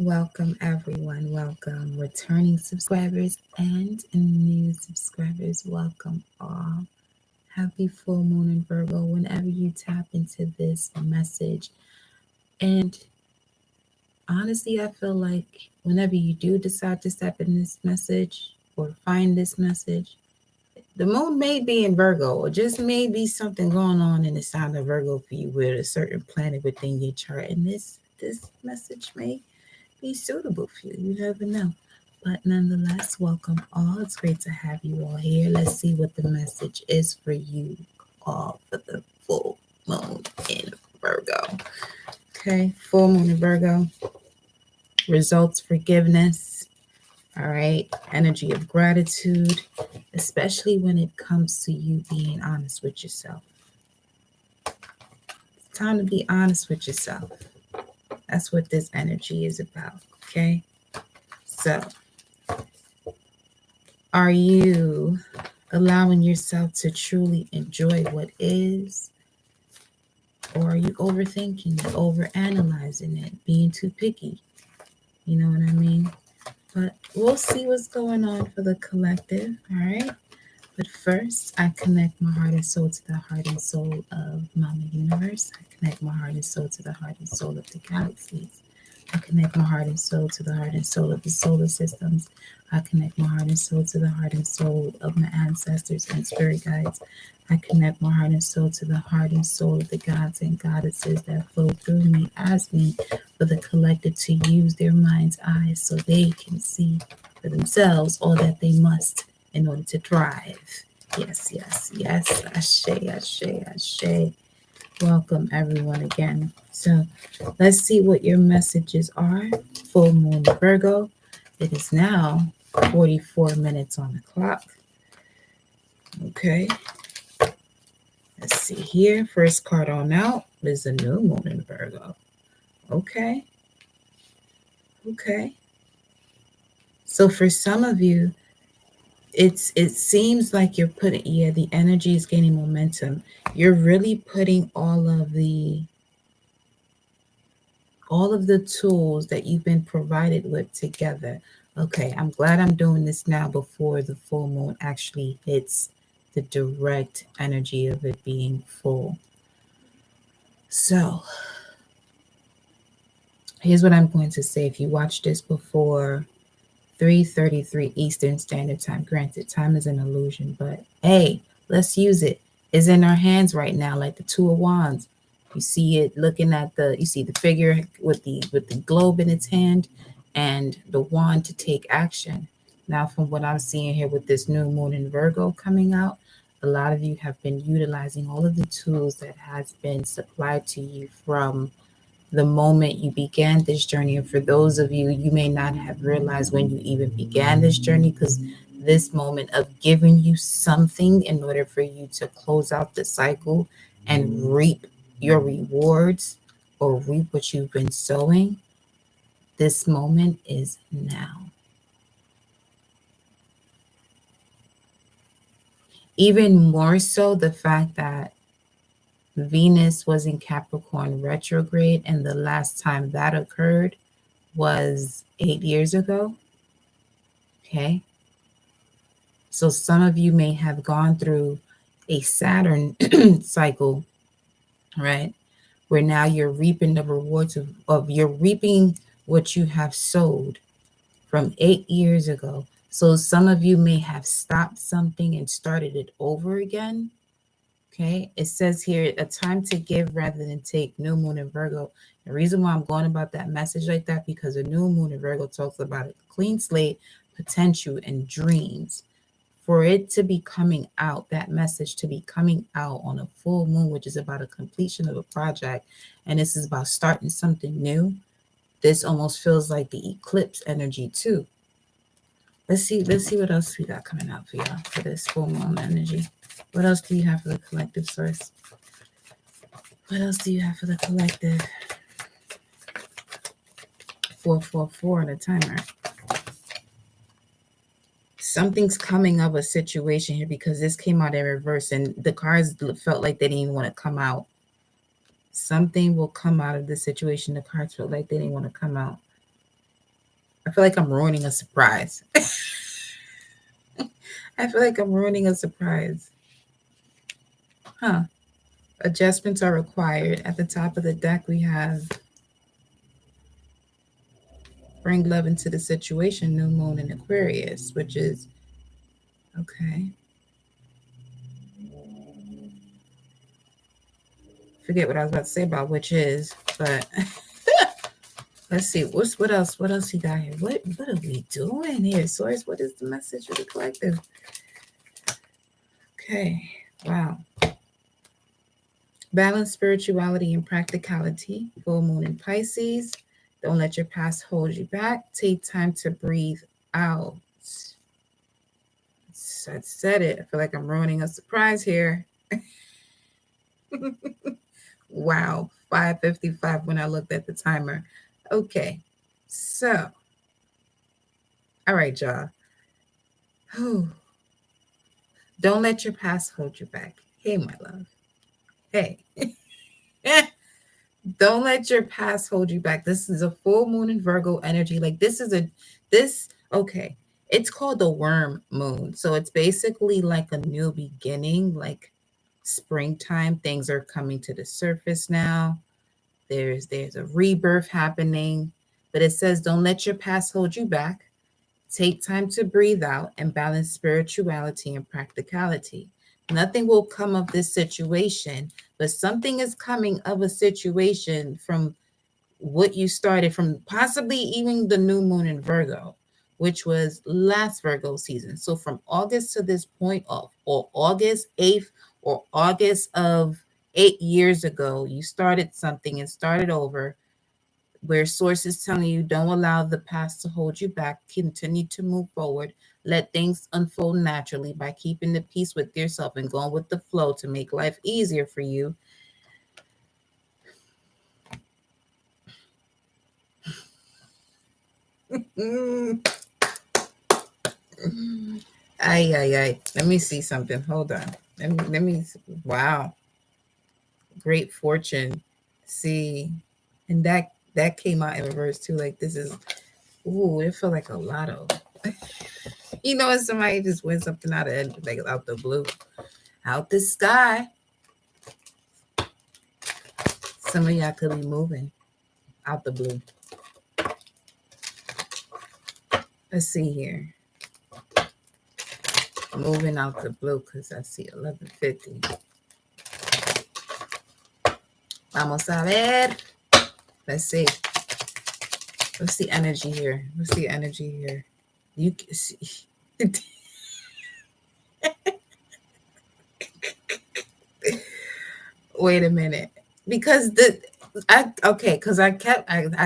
Welcome, everyone. Welcome, returning subscribers and new subscribers. Welcome, all. Happy full moon in Virgo whenever you tap into this message. And honestly, I feel like whenever you do decide to step in this message or find this message, the moon may be in Virgo, or just may be something going on in the sign of Virgo for you with a certain planet within your chart. And this message may be suitable for you. You never know. But nonetheless, welcome all. It's great to have you all here. Let's see what the message is for you all for the full moon in Virgo. Okay, full moon in Virgo. Results, forgiveness. All right, energy of gratitude, especially when it comes to you being honest with yourself. It's time to be honest with yourself. That's what this energy is about. Okay, so are you allowing yourself to truly enjoy what is? Or are you overthinking it, overanalyzing it, being too picky? You know what I mean? But we'll see what's going on for the collective, all right? But first, I connect my heart and soul to the heart and soul of Mama Universe. I connect my heart and soul to the heart and soul of the galaxies. I connect my heart and soul to the heart and soul of the solar systems. I connect my heart and soul to the heart and soul of my ancestors and spirit guides. I connect my heart and soul to the heart and soul of the gods and goddesses that flow through me as me for the collective to use their mind's eyes so they can see for themselves all that they must in order to thrive. Yes, yes, yes. Ashe, ashe, ashe. Welcome, everyone, again. So let's see what your messages are. Full moon Virgo. It is now 44 minutes on the clock. Okay. Let's see here. First card on out is a new moon in Virgo. Okay. Okay. So for some of you, it seems like you're putting, the energy is gaining momentum. You're really putting all of the tools that you've been provided with together. Okay, I'm glad I'm doing this now before the full moon actually hits the direct energy of it being full. So here's what I'm going to say. If you watched this before 3:33 Eastern Standard Time, granted, time is an illusion, but hey, let's use it. It's in our hands right now, like the Two of Wands. You see it looking at you see the figure with the globe in its hand and the wand to take action. Now, from what I'm seeing here with this new moon in Virgo coming out, a lot of you have been utilizing all of the tools that has been supplied to you from the moment you began this journey. And for those of you, you may not have realized when you even began this journey, because this moment of giving you something in order for you to close out the cycle and reap your rewards or reap what you've been sowing, this moment is now. Even more so, the fact that Venus was in Capricorn retrograde, and the last time that occurred was 8 years ago. Okay. So some of you may have gone through a Saturn cycle, right? Where now you're reaping the rewards of you're reaping what you have sowed from 8 years ago. So some of you may have stopped something and started it over again. Okay, it says here, a time to give rather than take, new moon in Virgo. The reason why I'm going about that message like that, because a new moon in Virgo talks about a clean slate, potential, and dreams. For it to be coming out, that message to be coming out on a full moon, which is about a completion of a project, and this is about starting something new, this almost feels like the eclipse energy too. Let's see what else we got coming out for y'all for this full moon energy. What else do you have for the collective source? What else do you have for the collective? 444 on the timer. Something's coming of a situation here, because this came out in reverse and the cards felt like they didn't even want to come out. Something will come out of this situation. The cards felt like they didn't want to come out. I feel like I'm ruining a surprise. I feel like I'm ruining a surprise. Huh. Adjustments are required. At the top of the deck, we have bring love into the situation, new moon in Aquarius, which is okay. Forget what I was about to say about which is, but let's see. What else? What else he got here? What are we doing here, Source? What is the message of the collective? Okay. Wow. Balance spirituality and practicality. Full moon in Pisces. Don't let your past hold you back. Take time to breathe out. I said it. I feel like I'm ruining a surprise here. Wow. 5:55 when I looked at the timer. Okay. So, all right, y'all. Don't let your past hold you back. Hey, my love. Hey. Don't let your past hold you back. This is a full moon in Virgo energy. Like okay. It's called the worm moon. So it's basically like a new beginning, like springtime. Things are coming to the surface now. There's a rebirth happening. But it says don't let your past hold you back. Take time to breathe out and balance spirituality and practicality. Nothing will come of this situation, but something is coming of a situation from what you started from, possibly even the new moon in Virgo, which was last Virgo season. So from August to this point, or August 8th, or August of 8 years ago, you started something and started over, where sources telling you don't allow the past to hold you back, continue to move forward, let things unfold naturally by keeping the peace with yourself and going with the flow to make life easier for you. Ay. Let me see something. Hold on. Wow. Great fortune. See, and that came out in reverse too. Like this is, ooh, it felt like a lotto. You know, when somebody just wins something out the blue, out the sky. Some of y'all could be moving out the blue. Let's see here. Moving out the blue because I see 1150. Vamos a ver. Let's see. What's the energy here? What's the energy here? You can see. Wait a minute. Because I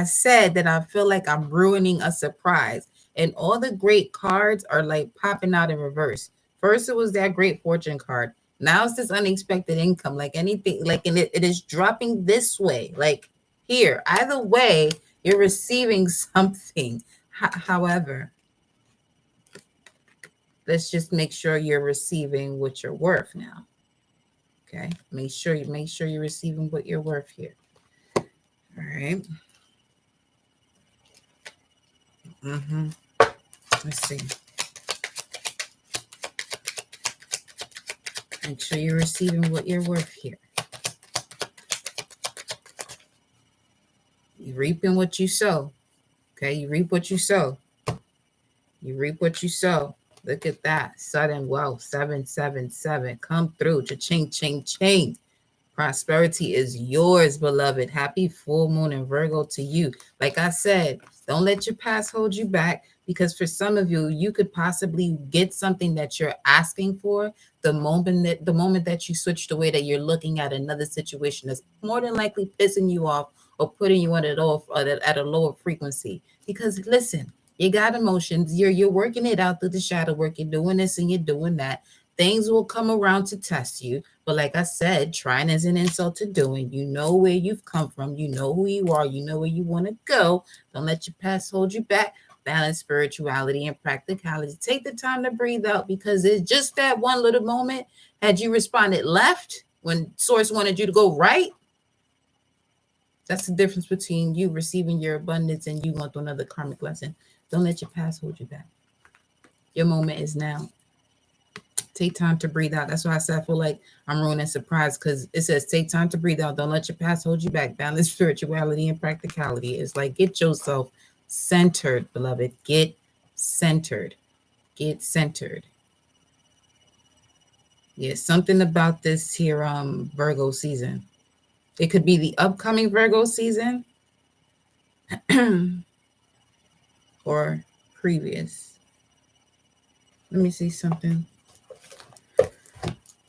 said that I feel like I'm ruining a surprise. And all the great cards are like popping out in reverse. First it was that great fortune card. Now it's this unexpected income. Like anything, like it is dropping this way. Like here. Either way, you're receiving something. However, let's just make sure you're receiving what you're worth now. Okay, make sure you're receiving what you're worth here. All right. Let's see. Make sure you're receiving what you're worth here. You're reaping what you sow. Okay, you reap what you sow. You reap what you sow. Look at that. Sudden wealth, 777. Come through. Cha-ching, ching, ching. Prosperity is yours, beloved. Happy full moon in Virgo to you. Like I said, don't let your past hold you back, because for some of you, you could possibly get something that you're asking for the moment that you switch the way that you're looking at another situation that's more than likely pissing you off or putting you at a lower frequency. Because listen, you got emotions. You're working it out through the shadow work. You're doing this and you're doing that. Things will come around to test you. But like I said, trying is an insult to doing. You know where you've come from. You know who you are. You know where you want to go. Don't let your past hold you back. Balance spirituality and practicality. Take the time to breathe out, because it's just that one little moment. Had you responded left when source wanted you to go right, That's the difference between you receiving your abundance and you going through another karmic lesson. Don't let your past hold you back. Your moment is now. Take time to breathe out. That's why I said I feel like I'm ruining surprise, because it says take time to breathe out. Don't let your past hold you back. Balance spirituality and practicality. It's like get yourself centered, beloved. Get centered. Get centered. Yeah, something about this here Virgo season. It could be the upcoming Virgo season or previous. Let me see something.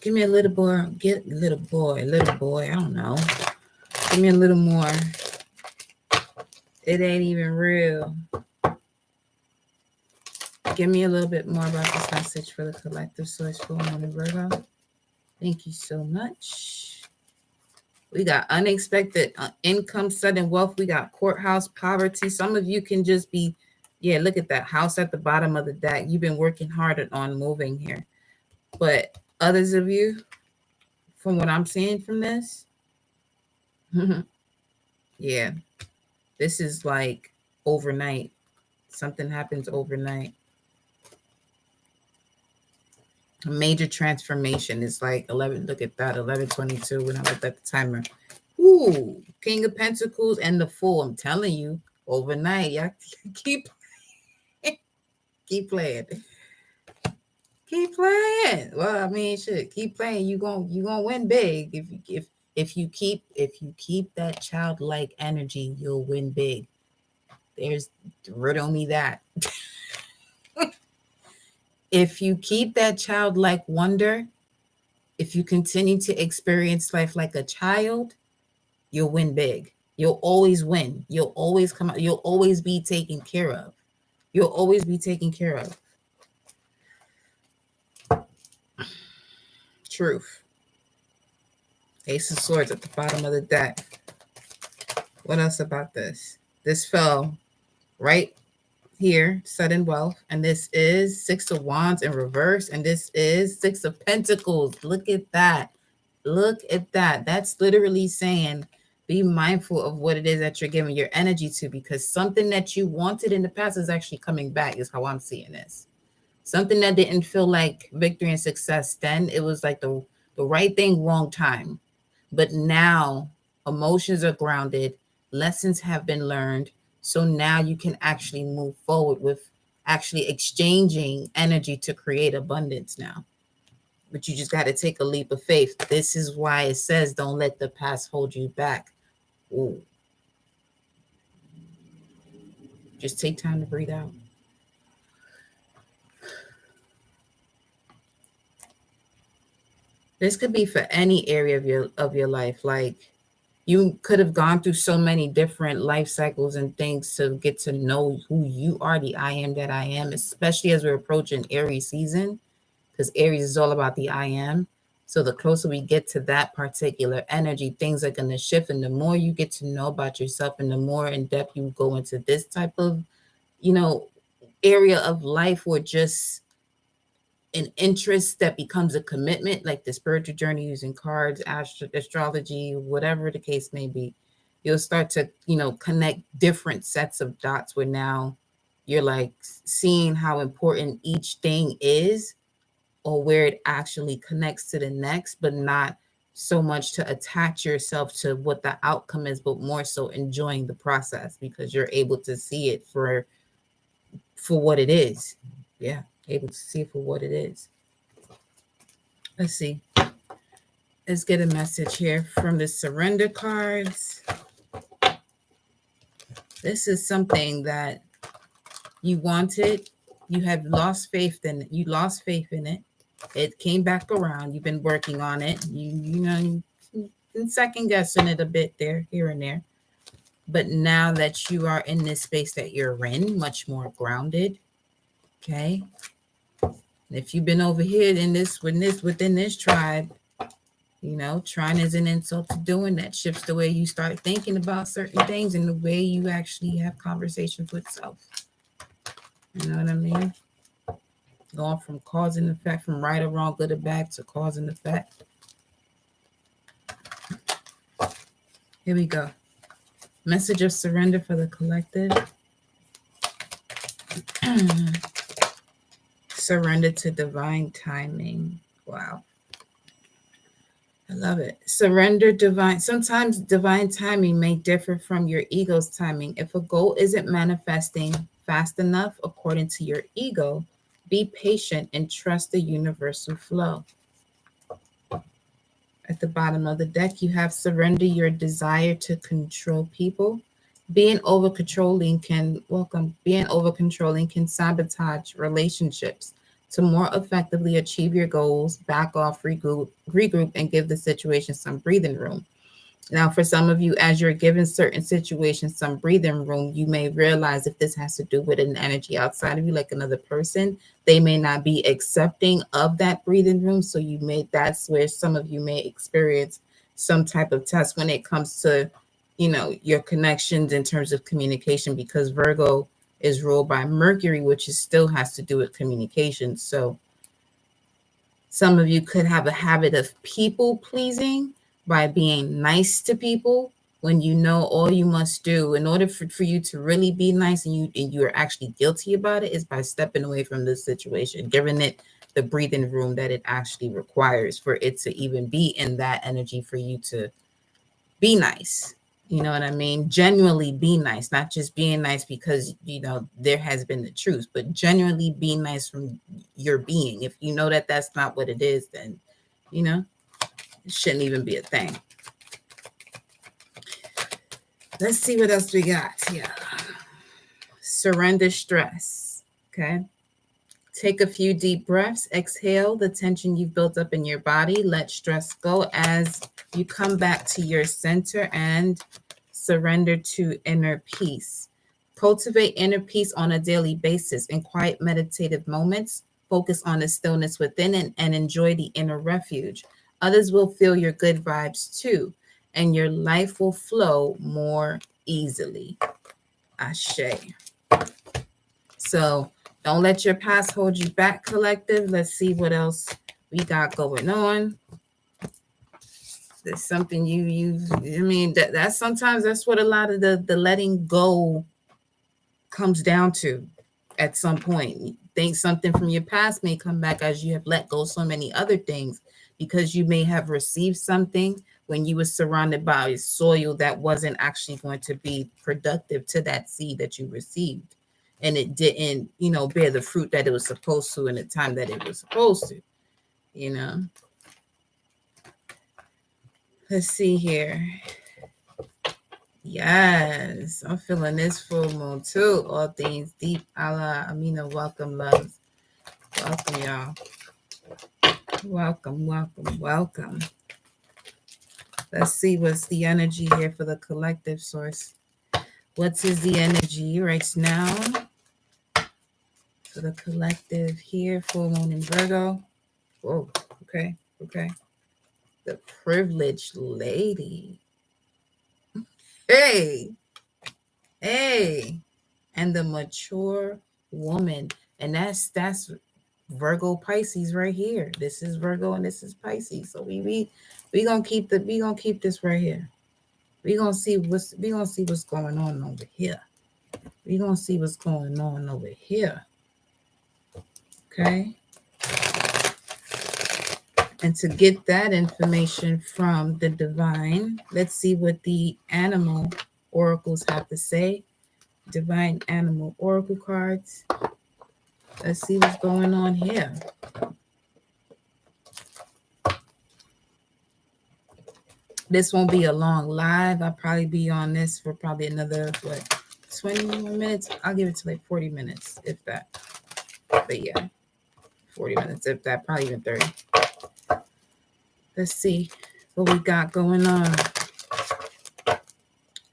Give me a little boy. Get little boy. I don't know. Give me a little more. It ain't even real. Give me a little bit more about this message for the collective source for Woman Virgo. Thank you so much. We got unexpected income, sudden wealth. We got courthouse poverty. Some of you can just be, yeah, look at that house at the bottom of the deck. You've been working hard on moving here. But others of you, from what I'm seeing from this, yeah, this is like overnight. Something happens overnight. A major transformation is like 11. Look at that, 11:22 when I looked at the timer. Ooh, King of Pentacles and the Fool. I'm telling you, overnight, y'all keep playing. Keep playing. Well, I mean, shit, keep playing. You gonna win big if you keep that childlike energy, you'll win big. There's riddle me that. If you keep that childlike wonder, if you continue to experience life like a child, you'll win big. You'll always win. You'll always come out. You'll always be taken care of. You'll always be taken care of. Truth. Ace of Swords at the bottom of the deck. What else about this? This fell right here, sudden wealth. And this is Six of Wands in reverse. And this is Six of Pentacles. Look at that. Look at that. That's literally saying be mindful of what it is that you're giving your energy to, because something that you wanted in the past is actually coming back, is how I'm seeing this. Something that didn't feel like victory and success then, it was like the right thing, wrong time. But now emotions are grounded, lessons have been learned. So now you can actually move forward with actually exchanging energy to create abundance now. But you just got to take a leap of faith. This is why it says don't let the past hold you back. Ooh. Just take time to breathe out. This could be for any area of your life. Like you could have gone through so many different life cycles and things to get to know who you are, the I am that I am, especially as we're approaching Aries season, because Aries is all about the I am. So the closer we get to that particular energy, things are going to shift. And the more you get to know about yourself and the more in depth you go into this type of, area of life, or just an interest that becomes a commitment, like the spiritual journey using cards, astrology, whatever the case may be, you'll start to, connect different sets of dots where now you're like seeing how important each thing is, or where it actually connects to the next, but not so much to attach yourself to what the outcome is, but more so enjoying the process, because you're able to see it for what it is. Yeah, able to see it for what it is. Let's see. Let's get a message here from the surrender cards. This is something that you wanted. You have lost faith in it. You lost faith in it. It came back around. You've been working on it. You've been second guessing it a bit there, here and there. But now that you are in this space that you're in, much more grounded. Okay. If you've been over here within this tribe, trying is an insult to doing. That shifts the way you start thinking about certain things and the way you actually have conversations with self. You know what I mean? Going from cause and effect, from right or wrong, good or bad, to cause and effect. Here we go. Message of surrender for the collective. Surrender to divine timing. Wow. I love it. Surrender divine. Sometimes divine timing may differ from your ego's timing. If a goal isn't manifesting fast enough according to your ego, be patient and trust the universal flow. At the bottom of the deck, you have surrender your desire to control people. Being over controlling can sabotage relationships. To more effectively achieve your goals, back off, regroup, and give the situation some breathing room. Now, for some of you, as you're given certain situations some breathing room, you may realize if this has to do with an energy outside of you, like another person, they may not be accepting of that breathing room. So that's where some of you may experience some type of test when it comes to, your connections in terms of communication, because Virgo is ruled by Mercury, which still has to do with communication. So some of you could have a habit of people pleasing by being nice to people when you know all you must do in order for you to really be nice and you're actually guilty about it is by stepping away from this situation, giving it the breathing room that it actually requires for it to even be in that energy for you to be nice. You know what I mean? Genuinely be nice, not just being nice because, there has been the truth, but genuinely be nice from your being. If you know that that's not what it is, then, it shouldn't even be a thing. Let's see what else we got here. Surrender stress. Okay. Take a few deep breaths. Exhale the tension you've built up in your body. Let stress go as you come back to your center and surrender to inner peace. Cultivate inner peace on a daily basis. In quiet meditative moments, focus on the stillness within and enjoy the inner refuge. Others will feel your good vibes too, and your life will flow more easily. Ashe. So don't let your past hold you back, collective. Let's see what else we got going on. There's something that's sometimes that's what a lot of the letting go comes down to at some point. You think something from your past may come back as you have let go so many other things, because you may have received something when you were surrounded by soil that wasn't actually going to be productive to that seed that you received. And it didn't, bear the fruit that it was supposed to in the time that it was supposed to, Let's see here. Yes, I'm feeling this full moon too. All things deep. Allah, Amina, welcome, loves. Welcome, y'all. Welcome. Let's see what's the energy here for the collective source. What is the energy right now for the collective here? Full moon in Virgo. Whoa, okay. The privileged lady. Hey. And the mature woman. And that's Virgo Pisces right here. This is Virgo and this is Pisces. So we gonna keep this right here. We're gonna see what's going on over here. We're gonna see what's going on over here. Okay. And to get that information from the divine, let's see what the animal oracles have to say. Divine animal oracle cards. Let's see what's going on here. This won't be a long live. I'll probably be on this for probably another 20 more minutes. I'll give it to like 40 minutes, if that. But yeah, 40 minutes, if that, probably even 30. Let's see what we got going on.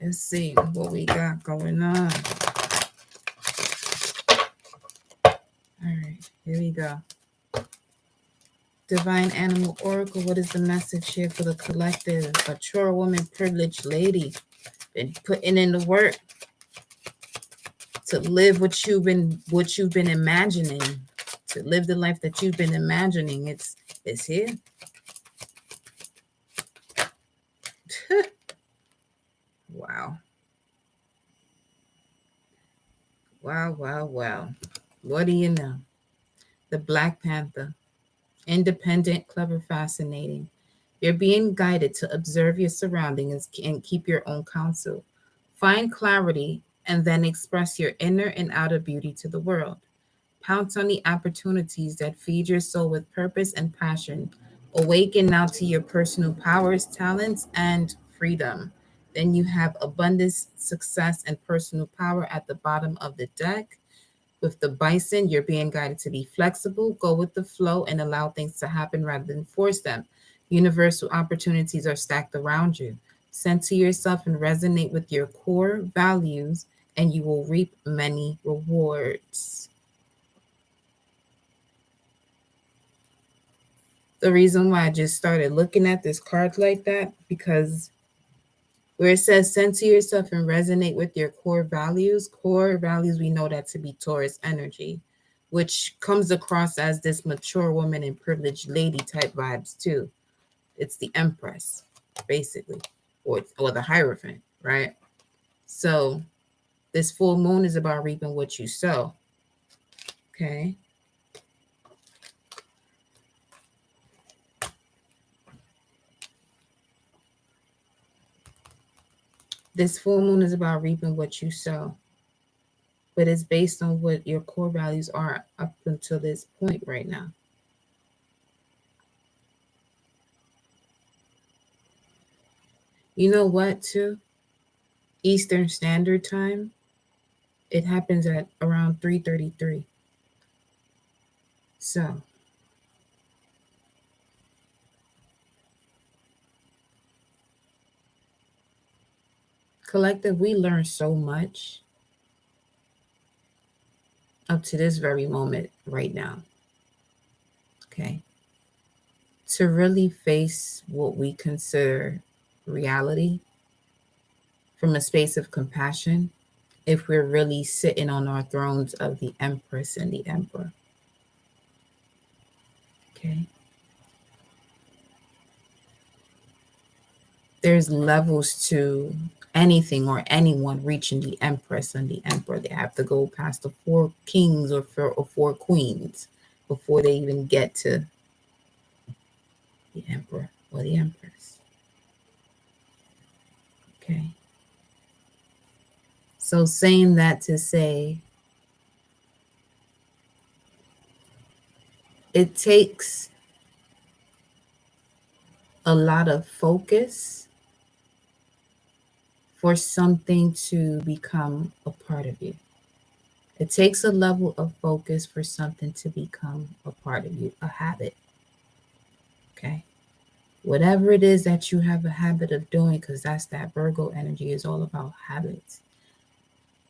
Let's see what we got going on. All right, here we go. Divine Animal Oracle, what is the message here for the collective? Mature woman, privileged lady, been putting in the work to live what you've been imagining, to live the life that you've been imagining. It's here. Wow. Wow, wow, wow. What do you know? The Black Panther. Independent, clever, fascinating. You're being guided to observe your surroundings and keep your own counsel. Find clarity and then express your inner and outer beauty to the world. Pounce on the opportunities that feed your soul with purpose and passion. Awaken now to your personal powers, talents, and freedom. Then you have abundance, success, and personal power at the bottom of the deck. With the bison, you're being guided to be flexible, go with the flow, and allow things to happen rather than force them. Universal opportunities are stacked around you. Center yourself and resonate with your core values, and you will reap many rewards. The reason why I just started looking at this card like that, because where it says center yourself and resonate with your core values, we know that to be Taurus energy, which comes across as this mature woman and privileged lady type vibes too. It's the Empress, basically, or the Hierophant, right? So this full moon is about reaping what you sow. Okay. This full moon is about reaping what you sow, but it's based on what your core values are up until this point right now. You know what, too? Eastern Standard Time, it happens at around 3:33. So, collective, we learn so much up to this very moment right now. Okay. To really face what we consider reality from a space of compassion, if we're really sitting on our thrones of the Empress and the Emperor. Okay. There's levels to anything or anyone reaching the Empress and the Emperor. They have to go past the four kings or four queens before they even get to the Emperor or the Empress. Okay. So, saying that to say, it takes a lot of focus for something to become a part of you. It takes a level of focus for something to become a part of you, a habit. Okay. Whatever it is that you have a habit of doing, because that's that Virgo energy is all about habits.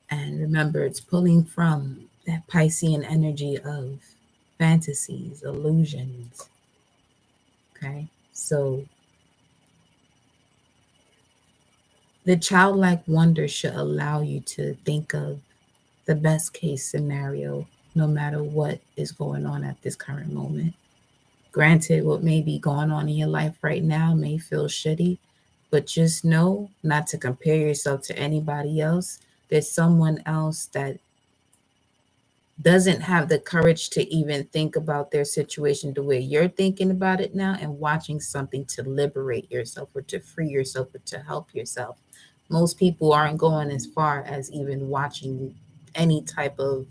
And remember, it's pulling from that Piscean energy of fantasies, illusions. Okay. So the childlike wonder should allow you to think of the best case scenario, no matter what is going on at this current moment. Granted, what may be going on in your life right now may feel shitty, but just know not to compare yourself to anybody else. There's someone else that doesn't have the courage to even think about their situation the way you're thinking about it now and watching something to liberate yourself or to free yourself or to help yourself. Most people aren't going as far as even watching any type of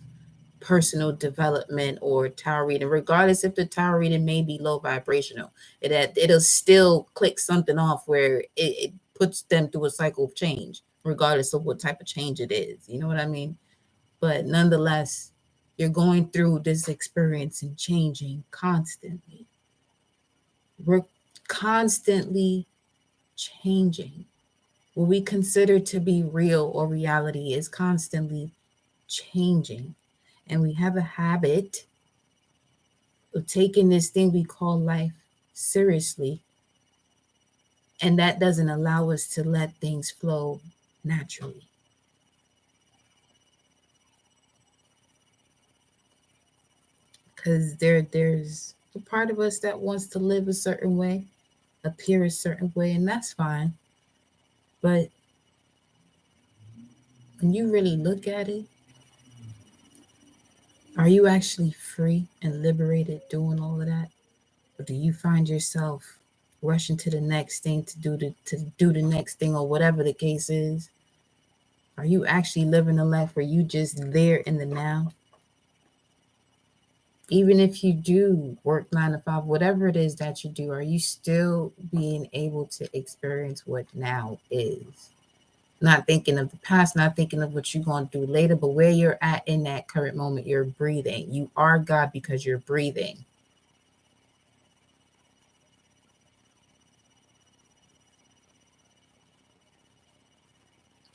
personal development or tarot reading, regardless if the tarot reading may be low vibrational. It'll still click something off where it puts them through a cycle of change, regardless of what type of change it is. You know what I mean? But nonetheless, you're going through this experience and changing constantly. We're constantly changing. What we consider to be real or reality is constantly changing. And we have a habit of taking this thing we call life seriously. And that doesn't allow us to let things flow naturally. Because there's a part of us that wants to live a certain way, appear a certain way, and that's fine. But when you really look at it, Are you actually free and liberated doing all of that? Or do you find yourself rushing to the next thing to do the next thing or whatever the case is? Are you actually living a life where you just there in the now? Even if you do work 9 to 5, whatever it is that you do, are you still being able to experience what now is? Not thinking of the past, not thinking of what you're going to do later, but where you're at in that current moment, you're breathing. You are God because you're breathing.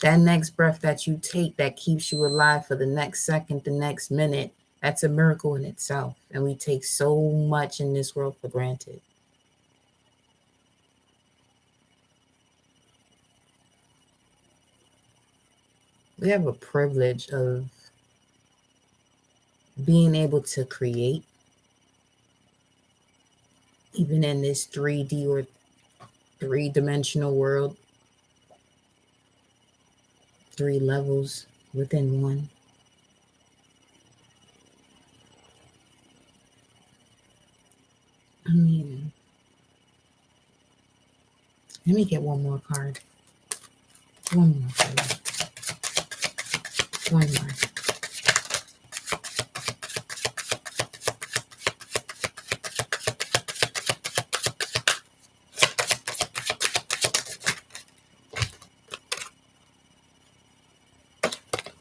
That next breath that you take that keeps you alive for the next second, the next minute, that's a miracle in itself. And we take so much in this world for granted. We have a privilege of being able to create, even in this 3D or three-dimensional world, 3 levels within one. I mean, let me get one more card. One more, please. One more.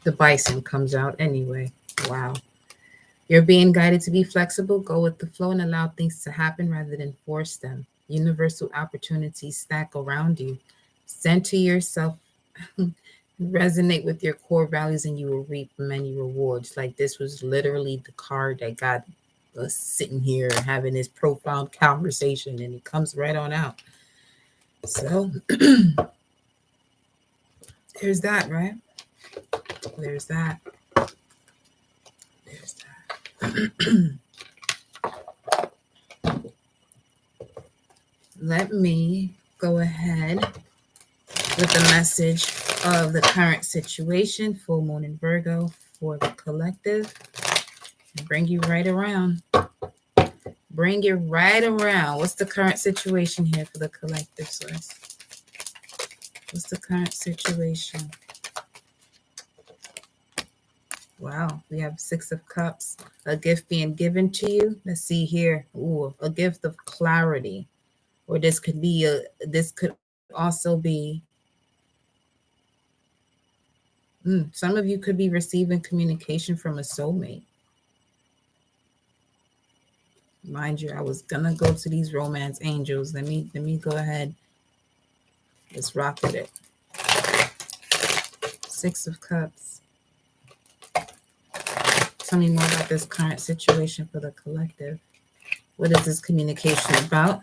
The bison comes out anyway. Wow. You're being guided to be flexible, go with the flow, and allow things to happen rather than force them. Universal opportunities stack around you. Center yourself, resonate with your core values, and you will reap many rewards. Like this was literally the card that got us sitting here having this profound conversation, and it comes right on out. So there's that, right? There's that. There's that. Let me go ahead with the message of the current situation, full moon in Virgo for the collective, and bring you right around. Bring you right around. What's the current situation here for the collective, source? What's the current situation? Wow, we have 6 of Cups, a gift being given to you. Let's see here. Ooh, a gift of clarity. Or this could also be some of you could be receiving communication from a soulmate. Mind you, I was gonna go to these romance angels. Let me go ahead. Let's rock with it. 6 of Cups. Tell me more about this current situation for the collective. What is this communication about?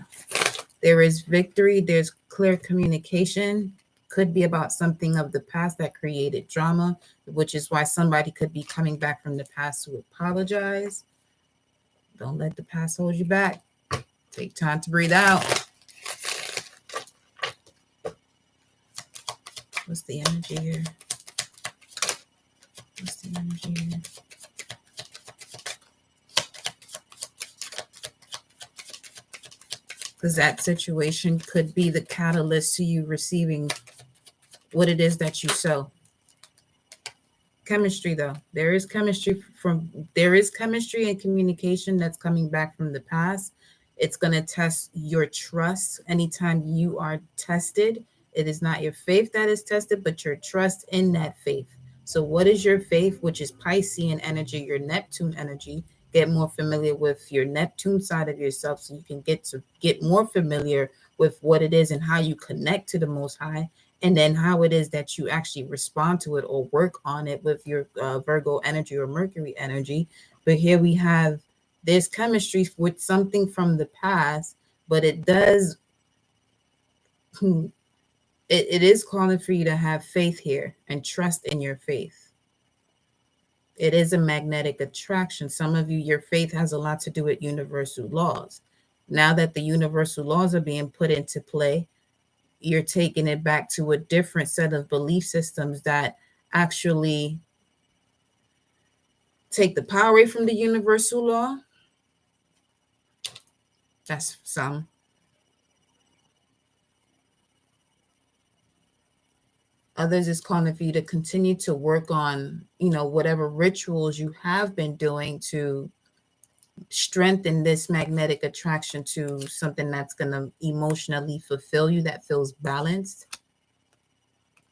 There is victory. There's clear communication. Could be about something of the past that created drama, which is why somebody could be coming back from the past to apologize. Don't let the past hold you back. Take time to breathe out. What's the energy here? What's the energy here? Because that situation could be the catalyst to you receiving what it is that you sow. Chemistry, though, there is chemistry and communication that's coming back from the past. It's going to test your trust. Anytime you are tested, it is not your faith that is tested, but your trust in that faith. So what is your faith, which is Piscean energy, your Neptune energy? Get more familiar with your Neptune side of yourself so you can get more familiar with what it is and how you connect to the Most High, and then how it is that you actually respond to it or work on it with your Virgo energy or Mercury energy. But here we have this chemistry with something from the past, but it does, it is calling for you to have faith here and trust in your faith. It is a magnetic attraction. Some of you, your faith has a lot to do with universal laws. Now that the universal laws are being put into play, you're taking it back to a different set of belief systems that actually take the power away from the universal law. That's some. Others is calling for you to continue to work on, whatever rituals you have been doing to strengthen this magnetic attraction to something that's going to emotionally fulfill you, that feels balanced.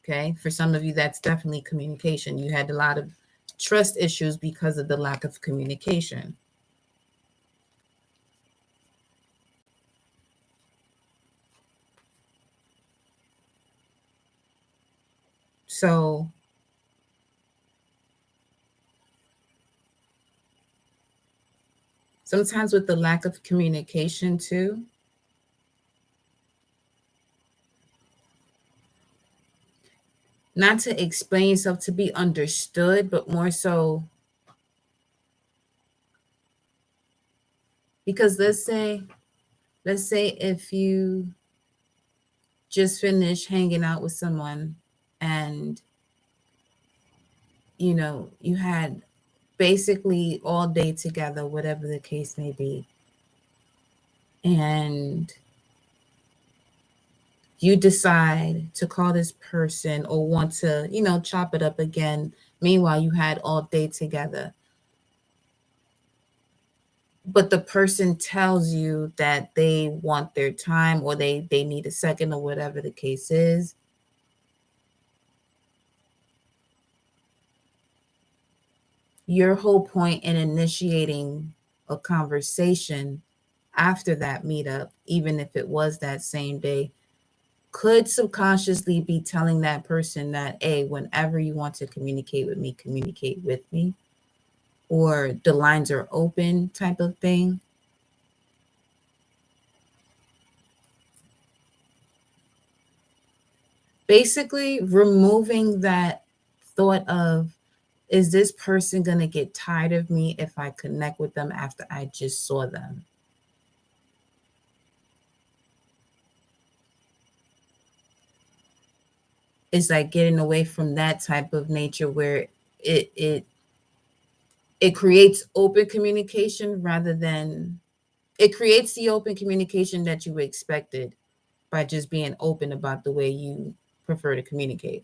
Okay. For some of you, that's definitely communication. You had a lot of trust issues because of the lack of communication. So sometimes with the lack of communication too, not to explain yourself to be understood, but more so because let's say if you just finished hanging out with someone and you had basically all day together, whatever the case may be, and you decide to call this person or want to, chop it up again. Meanwhile, you had all day together. But the person tells you that they want their time or they need a second or whatever the case is. Your whole point in initiating a conversation after that meetup, even if it was that same day, could subconsciously be telling that person that, hey, whenever you want to communicate with me, or the lines are open type of thing. Basically, removing that thought of, is this person going to get tired of me if I connect with them after I just saw them? It's like getting away from that type of nature where it creates open communication rather than it creates the open communication that you expected by just being open about the way you prefer to communicate.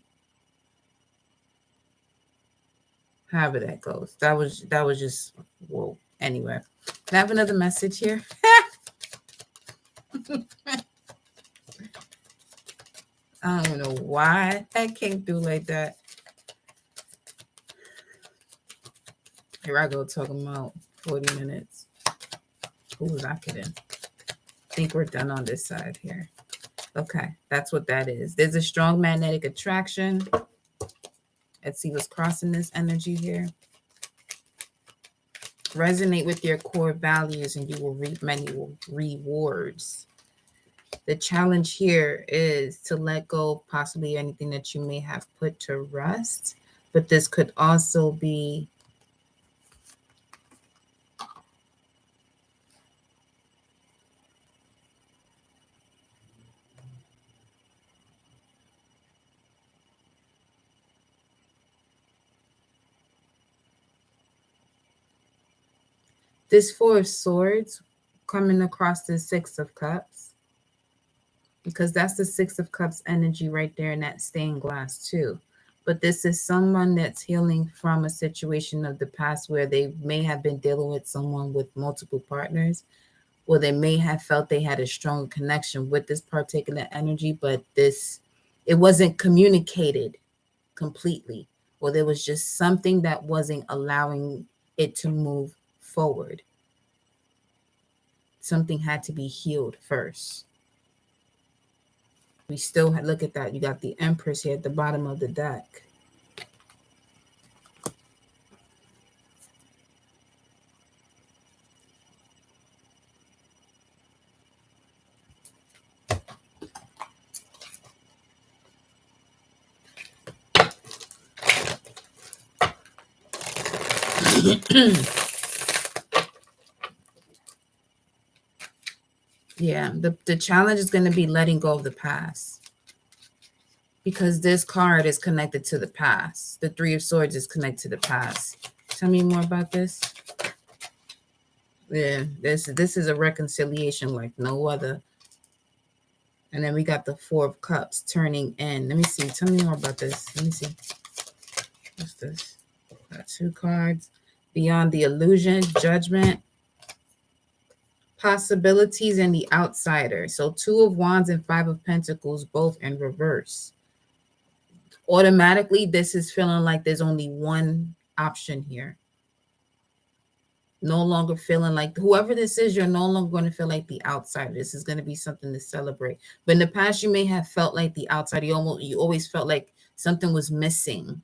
However that goes. That was just whoa. Anyway, I have another message here. I don't know why that came through like that. Here I go talking about 40 minutes. Who was I kidding? I think we're done on this side here. Okay, that's what that is. There's a strong magnetic attraction. Let's see what's crossing this energy here. Resonate with your core values and you will reap many rewards. The challenge here is to let go of possibly anything that you may have put to rest, but this could also be this Four of Swords coming across the Six of Cups, because that's the Six of Cups energy right there in that stained glass too. But this is someone that's healing from a situation of the past where they may have been dealing with someone with multiple partners, or they may have felt they had a strong connection with this particular energy, but it wasn't communicated completely, or there was just something that wasn't allowing it to move forward. Something had to be healed first. We still look at that. You got the Empress here at the bottom of the deck. Yeah, the challenge is going to be letting go of the past, because this card is connected to the past. The Three of Swords is connected to the past. Tell me more about this. Yeah, this is a reconciliation like no other. And then we got the Four of Cups turning in. Let me see. Tell me more about this. Let me see. What's this? Got 2 cards. Beyond the illusion, judgment, possibilities, and the outsider. So 2 of Wands and 5 of Pentacles, both in reverse. Automatically, this is feeling like there's only one option here. No longer feeling like whoever this is, you're no longer going to feel like the outsider. This is going to be something to celebrate. But in the past, you may have felt like the outsider. You always felt like something was missing.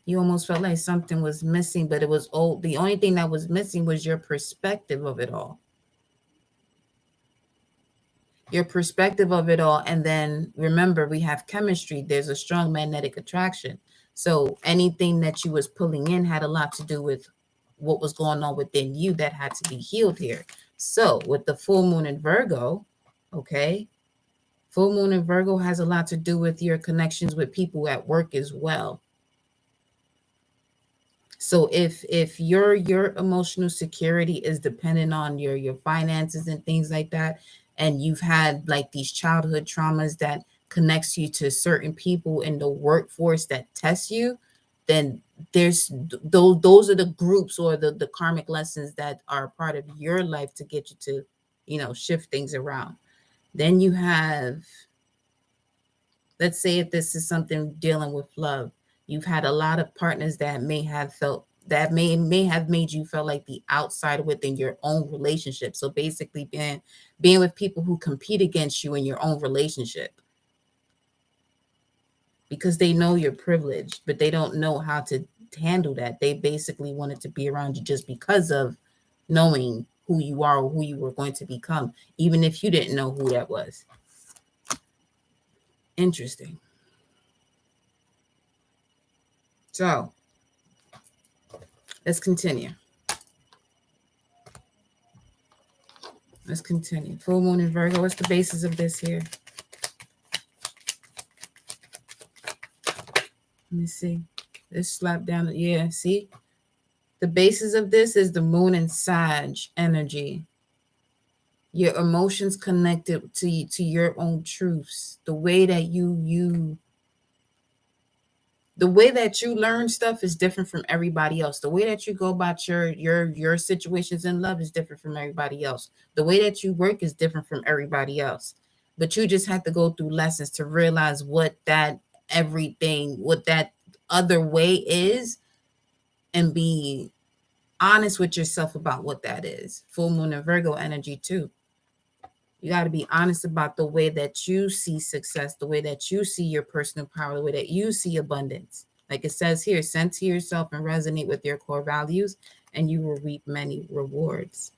You almost felt like something was missing, but it was old. The only thing that was missing was your perspective of it all. Your perspective of it all. And then remember, we have chemistry. There's a strong magnetic attraction. So anything that you was pulling in had a lot to do with what was going on within you that had to be healed here. So with the full moon in Virgo, okay, full moon in Virgo has a lot to do with your connections with people at work as well. So if your emotional security is dependent on your finances and things like that, and you've had like these childhood traumas that connects you to certain people in the workforce that test you, then there's those are the groups or the karmic lessons that are part of your life to get you to, shift things around. Then you have, let's say if this is something dealing with love, you've had a lot of partners that may have felt that may have made you feel like the outsider within your own relationship. So basically being with people who compete against you in your own relationship, because they know you're privileged, but they don't know how to handle that. They basically wanted to be around you just because of knowing who you are or who you were going to become, even if you didn't know who that was. Interesting. So let's continue. Let's continue. Full moon in Virgo. What's the basis of this here? Let me see. This slap down. Yeah, see? The basis of this is the moon and Sag energy. Your emotions connected to your own truths. The way that the way that you learn stuff is different from everybody else. The way that you go about your situations in love is different from everybody else. The way that you work is different from everybody else. But you just have to go through lessons to realize what that other way is, and be honest with yourself about what that is. Full moon and Virgo energy too. You got to be honest about the way that you see success, the way that you see your personal power, the way that you see abundance. Like it says here, center yourself and resonate with your core values, and you will reap many rewards.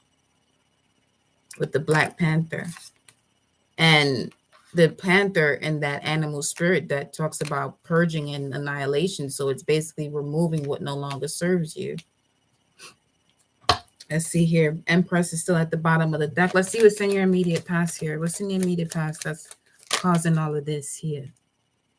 With the Black Panther. And the panther in that animal spirit that talks about purging and annihilation. So it's basically removing what no longer serves you. Let's see here. Empress is still at the bottom of the deck. Let's see what's in your immediate past here. What's in your immediate past that's causing all of this here?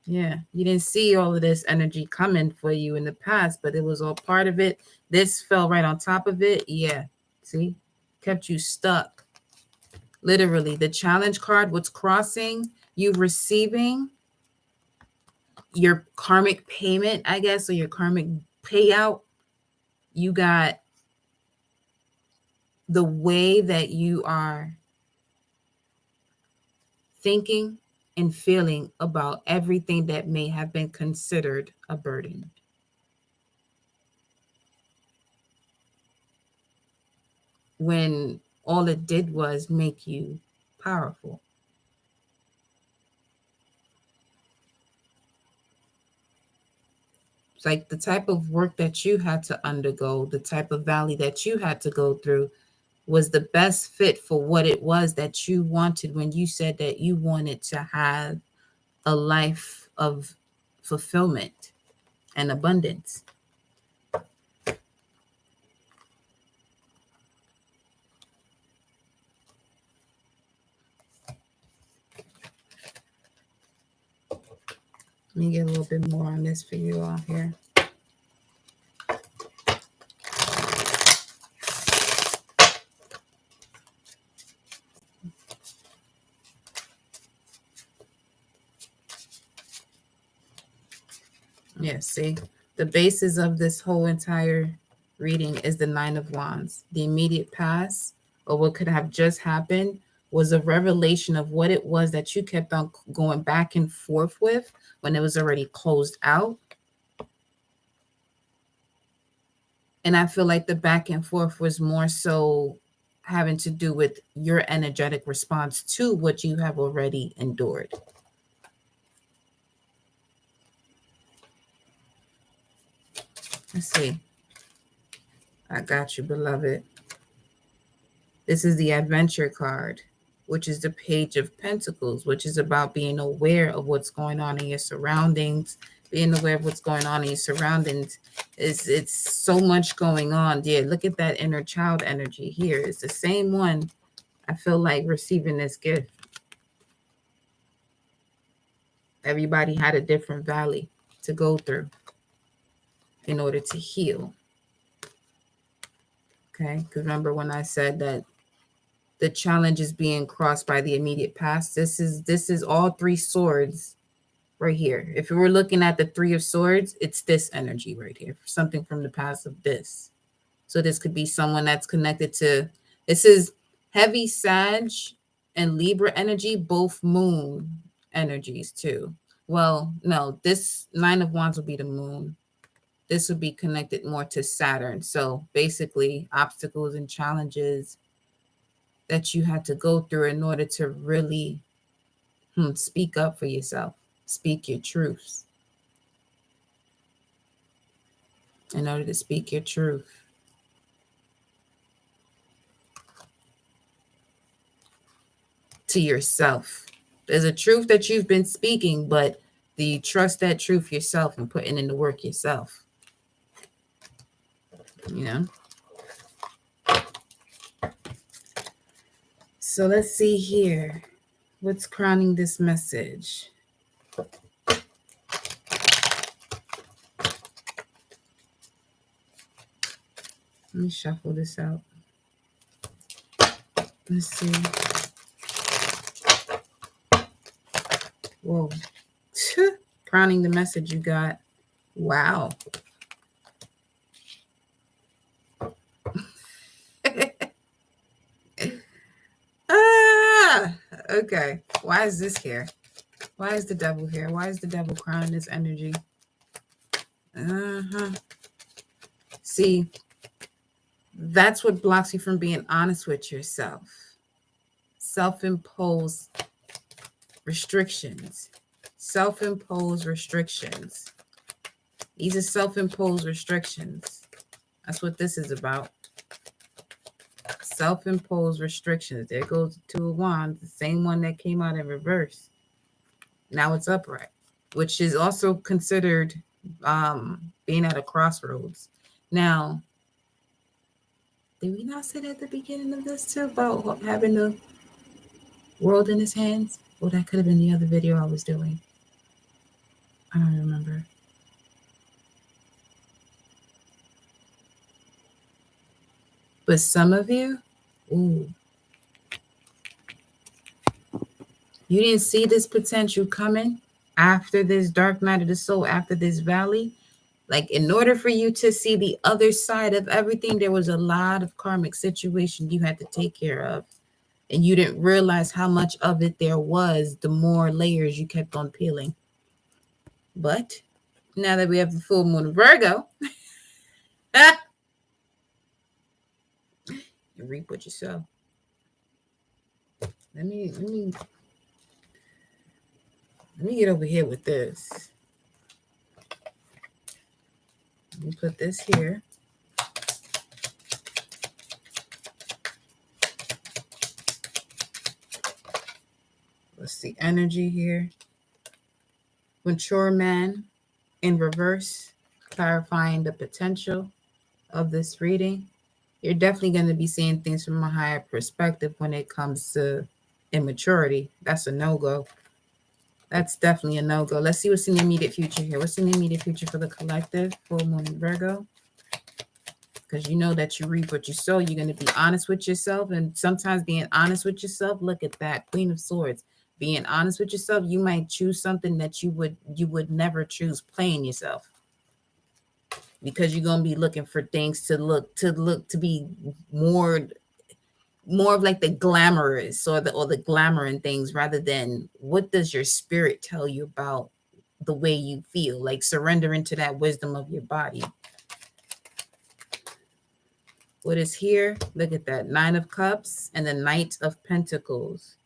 Yeah, you didn't see all of this energy coming for you in the past, but it was all part of it. This fell right on top of it. Yeah, see? Kept you stuck. Literally, the challenge card, what's crossing, you receiving your karmic payment, I guess, or your karmic payout. You got the way that you are thinking and feeling about everything that may have been considered a burden. When all it did was make you powerful. It's like the type of work that you had to undergo, the type of valley that you had to go through was the best fit for what it was that you wanted when you said that you wanted to have a life of fulfillment and abundance. Let me get a little bit more on this for you all here. Yeah, see, the basis of this whole entire reading is the Nine of Wands. The immediate past, or what could have just happened, was a revelation of what it was that you kept on going back and forth with when it was already closed out. And I feel like the back and forth was more so having to do with your energetic response to what you have already endured. Let's see. I got you, beloved. This is the adventure card, which is the Page of Pentacles, which is about being aware of what's going on in your surroundings, being aware of what's going on in your surroundings. It's so much going on. Yeah, look at that inner child energy here. It's the same one. I feel like receiving this gift. Everybody had a different valley to go through in order to heal. Okay, because remember when I said that the challenge is being crossed by the immediate past. This is all three swords right here. If we were looking at the Three of Swords, it's this energy right here, something from the past of this. So this could be someone that's connected to, this is heavy Sag and Libra energy, both moon energies too. Well, no, this Nine of Wands will be the moon. This would be connected more to Saturn. So basically obstacles and challenges that you had to go through in order to really speak up for yourself, speak your truths. In order to speak your truth. To yourself. There's a truth that you've been speaking, but do you trust that truth yourself and putting in the work yourself? You know? So let's see here. What's crowning this message? Let me shuffle this out. Let's see. Whoa. Crowning the message you got. Wow. Okay. Why is this here? Why is the devil here? Why is the devil crowning this energy? See, that's what blocks you from being honest with yourself. Self-imposed restrictions. Self-imposed restrictions. These are self-imposed restrictions. That's what this is about. Self-imposed restrictions. There goes the Two of Wands, the same one that came out in reverse. Now it's upright, which is also considered being at a crossroads. Now, did we not say that at the beginning of this too about having the world in his hands? Well, that could have been the other video I was doing. I don't remember. But some of you, you didn't see this potential coming after this dark night of the soul, after this valley. Like, in order for you to see the other side of everything, there was a lot of karmic situation you had to take care of. And you didn't realize how much of it there was, the more layers you kept on peeling. But now that we have the full moon of Virgo, you reap what you sow. Let me get over here with this. Let me put this here. What's the energy here? Mature man in reverse, clarifying the potential of this reading. You're definitely going to be seeing things from a higher perspective when it comes to immaturity. That's a no-go. That's definitely a no-go. Let's see what's in the immediate future here. What's in the immediate future for the collective? Full moon in Virgo. Because you know that you reap what you sow. You're going to be honest with yourself. And sometimes being honest with yourself, look at that. Queen of Swords. Being honest with yourself, you might choose something that you would never choose, playing yourself. Because you're going to be looking for things to be more more of like the glamorous or the glamour and things, rather than what does your spirit tell you about the way you feel, like surrendering to that wisdom of your body. What is here? Look at that. Nine of Cups and the Knight of Pentacles.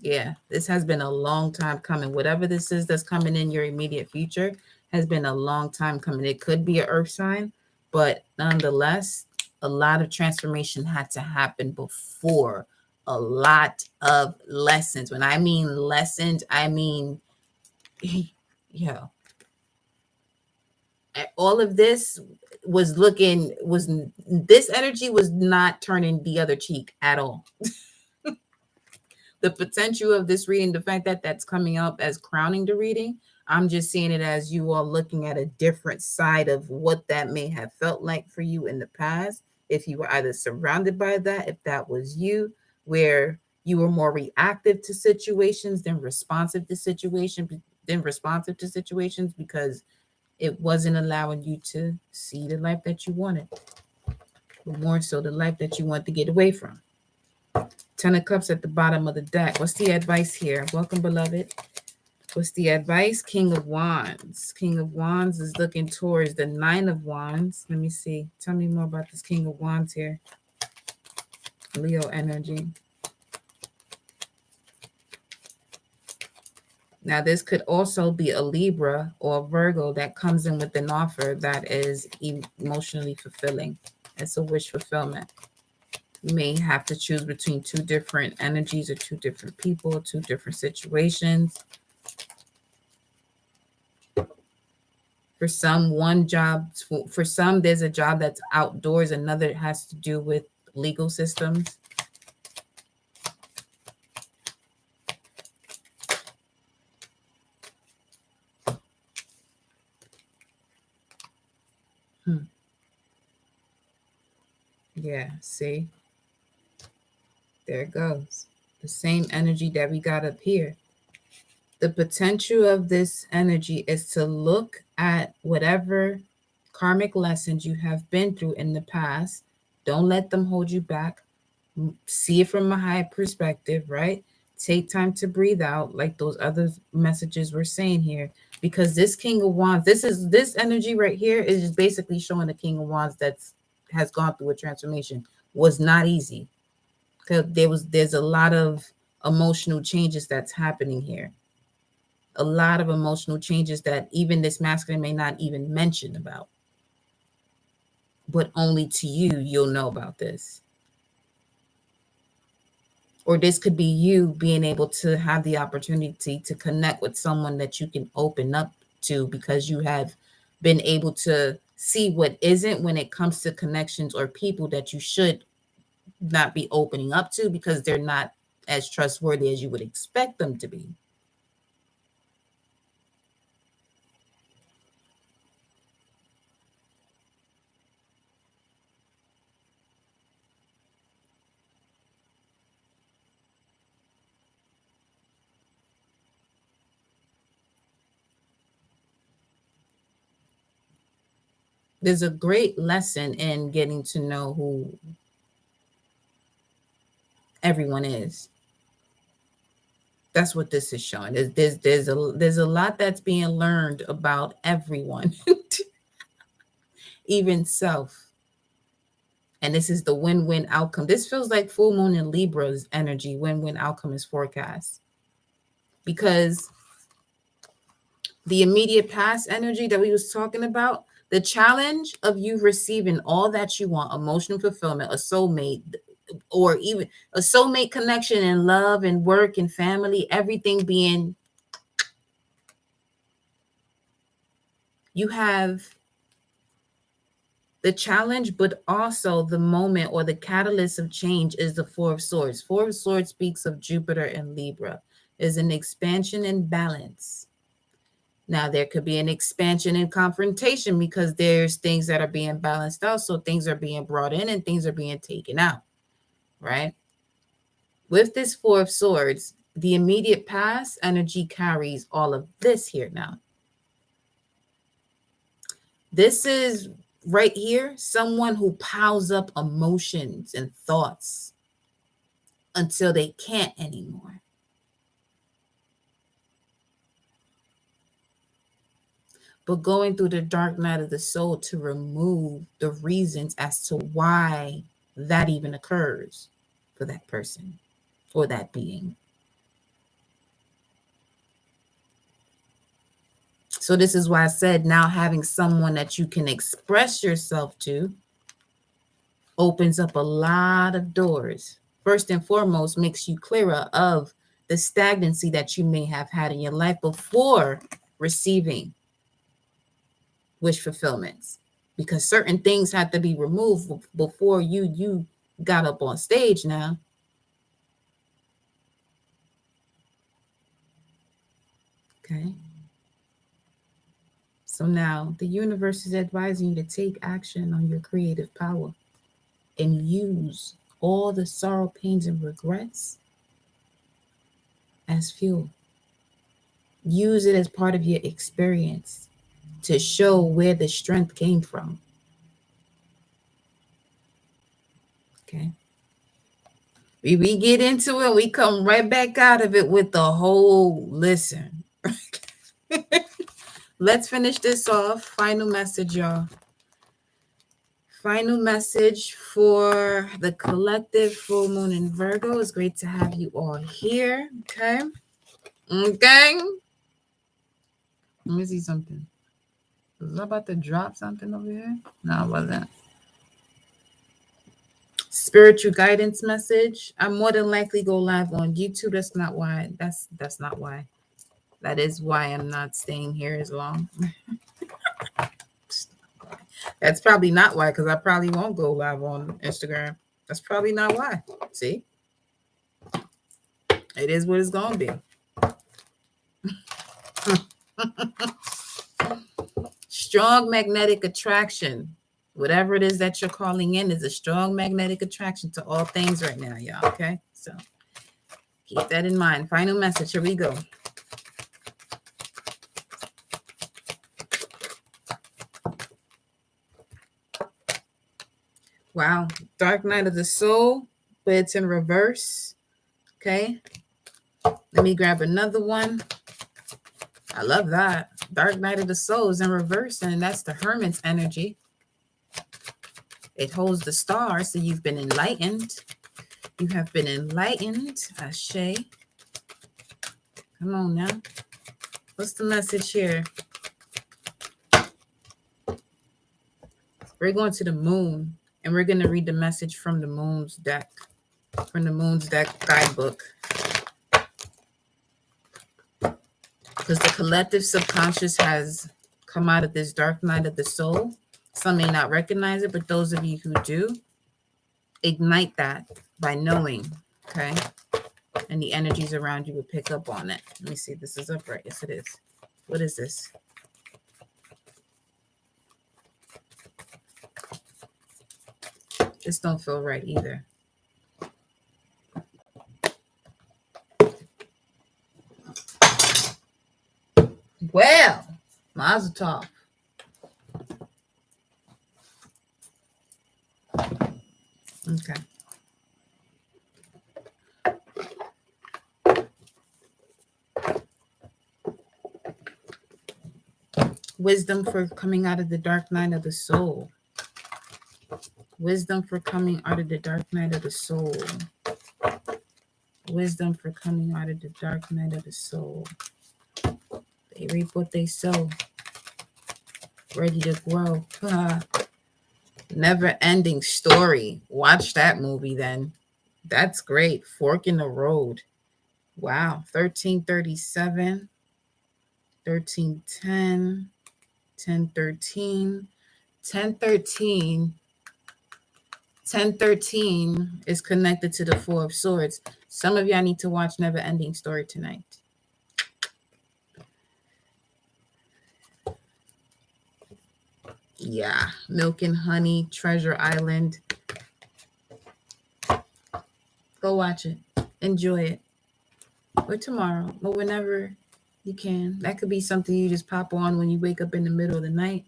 Yeah, this has been a long time coming. Whatever this is that's coming in your immediate future has been a long time coming. It could be an earth sign, but nonetheless, a lot of transformation had to happen before. A lot of lessons. When I mean lessons, I mean, yeah, all of this this energy was not turning the other cheek at all. The potential of this reading, the fact that that's coming up as crowning the reading, I'm just seeing it as you all looking at a different side of what that may have felt like for you in the past. If you were either surrounded by that, if that was you, where you were more reactive to situations than responsive to situations, because it wasn't allowing you to see the life that you wanted, or more so the life that you want to get away from. Ten of Cups at the bottom of the deck. What's the advice here? Welcome, beloved. What's the advice? King of Wands. King of Wands is looking towards the Nine of Wands. Let me see. Tell me more about this King of Wands here. Leo energy. Now, this could also be a Libra or a Virgo that comes in with an offer that is emotionally fulfilling. It's a wish fulfillment. You may have to choose between two different energies or two different people, two different situations. For some, one job, for some, there's a job that's outdoors. Another has to do with legal systems. Yeah, see? There it goes. The same energy that we got up here. The potential of this energy is to look at whatever karmic lessons you have been through in the past. Don't let them hold you back. See it from a higher perspective, right? Take time to breathe out, like those other messages we're saying here. Because this King of Wands, this energy right here is just basically showing the King of Wands that's has gone through a transformation. Was not easy. Because there's a lot of emotional changes that's happening here. A lot of emotional changes that even this masculine may not even mention about. But only to you, you'll know about this. Or this could be you being able to have the opportunity to connect with someone that you can open up to, because you have been able to see what isn't when it comes to connections or people that you should not be opening up to, because they're not as trustworthy as you would expect them to be. There's a great lesson in getting to know who everyone is. That's what this is showing. There's a lot that's being learned about everyone, even self. And this is the win-win outcome. This feels like full moon in Libra's energy. Win-win outcome is forecast, because the immediate past energy that we was talking about, the challenge of you receiving all that you want, emotional fulfillment, a soulmate, or even a soulmate connection in love and work and family, everything being, you have The challenge, but also the moment or the catalyst of change is the Four of Swords. Four of Swords speaks of Jupiter and Libra, is an expansion and balance. Now, there could be an expansion and confrontation because there's things that are being balanced out. So things are being brought in and things are being taken out, right? With this Four of Swords, the immediate past energy carries all of this here now. This is right here, someone who piles up emotions and thoughts until they can't anymore. But going through the dark night of the soul to remove the reasons as to why that even occurs for that person or that being. So this is why I said now having someone that you can express yourself to opens up a lot of doors. First and foremost, makes you clearer of the stagnancy that you may have had in your life before receiving wish fulfillments, because certain things had to be removed before you got up on stage now. Okay. So now the universe is advising you to take action on your creative power and use all the sorrow, pains, and regrets as fuel. Use it as part of your experience to show where the strength came from. Okay. We get into it, we come right back out of it with the whole listen. Let's finish this off. Final message, y'all. Final message for the collective full moon in Virgo. It's great to have you all here. Okay. Okay. Let me see something. Was I about to drop something over here? No, I wasn't. Spiritual guidance message. I'm more than likely go live on YouTube. That's not why. That's not why. That is why I'm not staying here as long. That's probably not why, because I probably won't go live on Instagram. That's probably not why. See? It is what it's going to be. Strong magnetic attraction. Whatever it is that you're calling in is a strong magnetic attraction to all things right now, y'all. Okay? So keep that in mind. Final message. Here we go. Wow. Dark night of the soul, but it's in reverse. Okay. Let me grab another one. I love that. Dark night of the soul is in reverse, and that's the Hermit's energy. It holds the stars, so you've been enlightened. You have been enlightened. Ashe. Come on now. What's the message here? We're going to the moon, and we're going to read the message from the moon's deck. From the moon's deck guidebook. Because the collective subconscious has come out of this dark night of the soul. Some may not recognize it, but those of you who do, ignite that by knowing, okay? And the energies around you will pick up on it. Let me see, this is upright. Yes, it is. What is this? This don't feel right either. Well, Mazel Tov. Okay. Wisdom for coming out of the dark night of the soul. Wisdom for coming out of the dark night of the soul. Wisdom for coming out of the dark night of the soul. They reap what they sow. Ready to grow. Never ending story. Watch that movie then. That's great. Fork in the road. Wow. 1337, 1310, 1013, 1013. 1013 is connected to the Four of Swords. Some of y'all need to watch Never Ending Story tonight. Yeah, Milk and Honey, Treasure Island. Go watch it. Enjoy it. Or tomorrow, or whenever you can. That could be something you just pop on when you wake up in the middle of the night,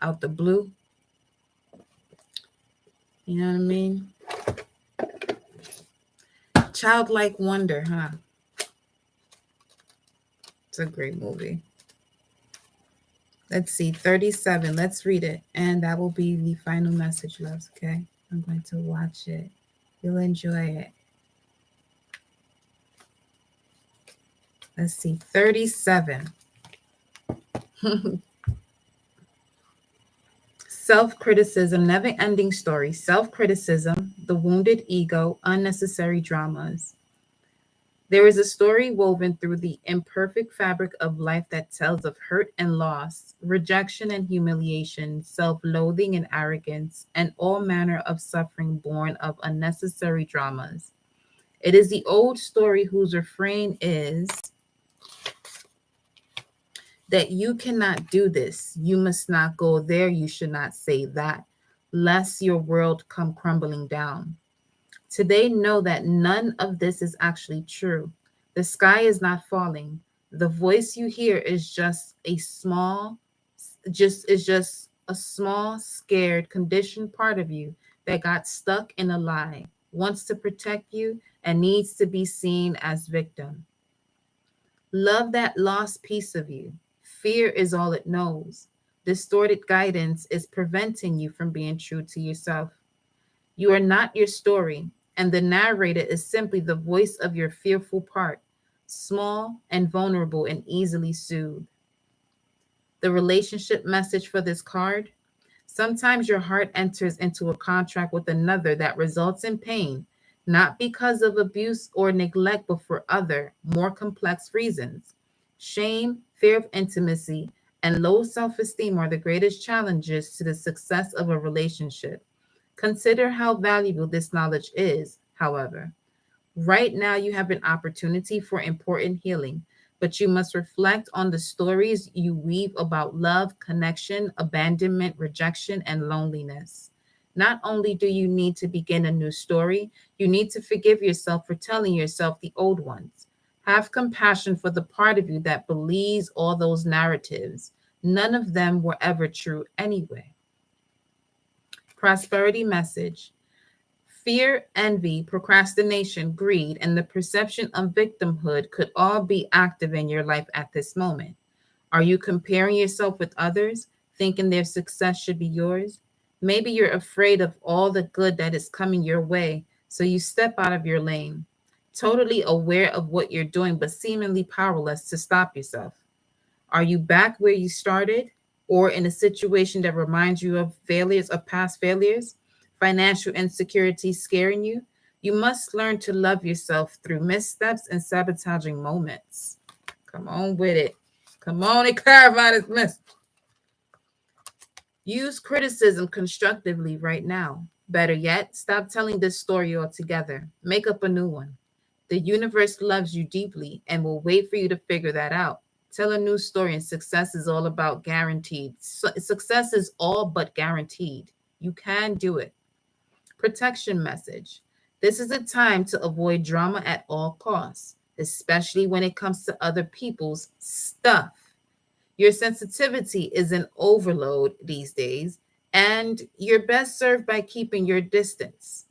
out the blue. You know what I mean? Childlike Wonder, huh? It's a great movie. Let's see, 37. Let's read it. And that will be the final message, loves, okay? I'm going to watch it. You'll enjoy it. Let's see, 37. Self-criticism, never-ending story. Self-criticism, the wounded ego, unnecessary dramas. There is a story woven through the imperfect fabric of life that tells of hurt and loss, rejection and humiliation, self-loathing and arrogance, and all manner of suffering born of unnecessary dramas. It is the old story whose refrain is that you cannot do this, you must not go there, you should not say that, lest your world come crumbling down. Today, know that none of this is actually true. The sky is not falling. The voice you hear is just a small, scared, conditioned part of you that got stuck in a lie, wants to protect you, and needs to be seen as victim. Love that lost piece of you. Fear is all it knows. Distorted guidance is preventing you from being true to yourself. You are not your story, and the narrator is simply the voice of your fearful part, small and vulnerable and easily soothed. The relationship message for this card: sometimes your heart enters into a contract with another that results in pain, not because of abuse or neglect, but for other, more complex reasons. Shame, fear of intimacy, and low self esteem are the greatest challenges to the success of a relationship. Consider how valuable this knowledge is, however. Right now, you have an opportunity for important healing, but you must reflect on the stories you weave about love, connection, abandonment, rejection, and loneliness. Not only do you need to begin a new story, you need to forgive yourself for telling yourself the old ones. Have compassion for the part of you that believes all those narratives. None of them were ever true anyway. Prosperity message: fear, envy, procrastination, greed, and the perception of victimhood could all be active in your life at this moment. Are you comparing yourself with others, thinking their success should be yours? Maybe you're afraid of all the good that is coming your way, so you step out of your lane, totally aware of what you're doing, but seemingly powerless to stop yourself. Are you back where you started, or in a situation that reminds you of failures, of past failures? Financial insecurity scaring you? You must learn to love yourself through missteps and sabotaging moments. Come on with it. Come on and clarify this mess. Use criticism constructively right now. Better yet, stop telling this story altogether. Make up a new one. The universe loves you deeply and will wait for you to figure that out. Tell a new story, and success is all about guaranteed. Success is all but guaranteed. You can do it. Protection message: this is a time to avoid drama at all costs, especially when it comes to other people's stuff. Your sensitivity is an overload these days, and you're best served by keeping your distance.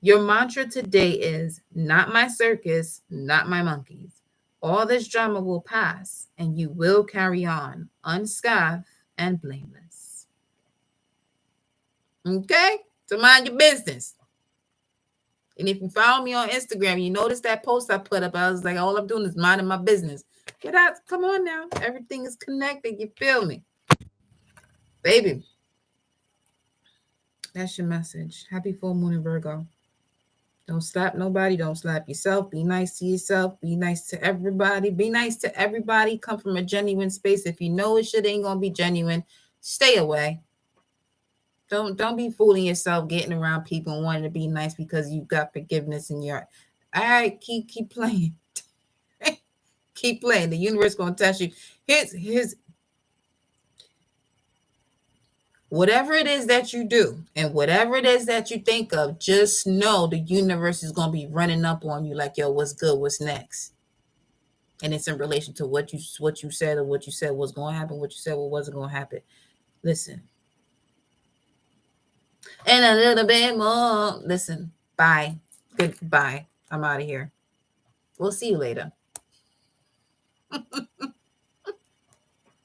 Your mantra today is not my circus, not my monkeys. All this drama will pass, and you will carry on unscathed and blameless. Okay? So mind your business. And if you follow me on Instagram, you notice that post I put up. I was like, all I'm doing is minding my business. Get out. Come on now. Everything is connected. You feel me? Baby. That's your message. Happy full moon in Virgo. Don't slap nobody. Don't slap yourself. Be nice to yourself. Be nice to everybody. Be nice to everybody. Come from a genuine space. If you know it shit ain't going to be genuine, Stay away. Don't be fooling yourself getting around people and wanting to be nice because you got forgiveness in your. All right, keep playing. Keep playing. The universe gonna test you. Here's whatever it is that you do and whatever it is that you think of, just know the universe is gonna be running up on you like, yo, what's good? What's next? And it's in relation to what you said or what you said was gonna happen, what you said what wasn't gonna happen. Listen. And a little bit more. Listen. Bye. Goodbye. I'm out of here. We'll see you later.